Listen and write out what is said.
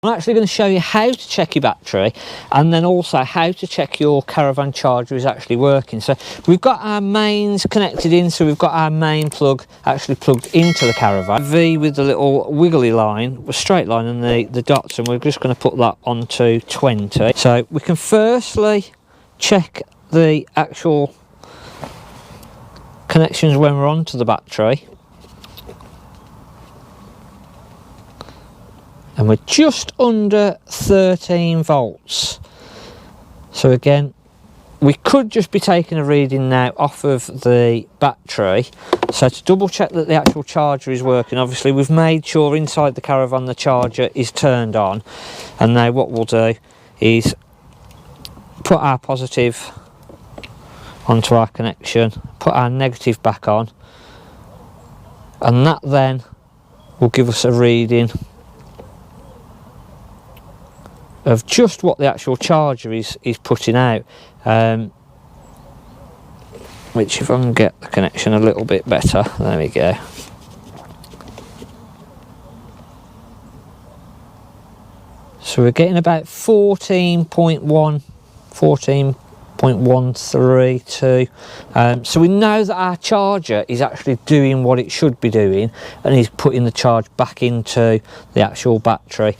I'm actually going to show you how to check your battery, and then also how to check your Caravan charger is actually working. So we've got our mains connected in, so we've got our main plug actually plugged into the Caravan. V with the little wiggly line, a straight line, and the dots, and we're just going to put that onto 20. So we can firstly check the actual connections when we're onto the battery. And we're just under 13 volts. So again, we could just be taking a reading now off of the battery. So to double check that the actual charger is working, obviously we've made sure inside the Caravan the charger is turned on. And now what we'll do is put our positive onto our connection, put our negative back on, and that then will give us a reading of just what the actual charger is putting out, which, if I can get the connection a little bit better, there we go. So we're getting about 14.132. So we know that our charger is actually doing what it should be doing, and is putting the charge back into the actual battery.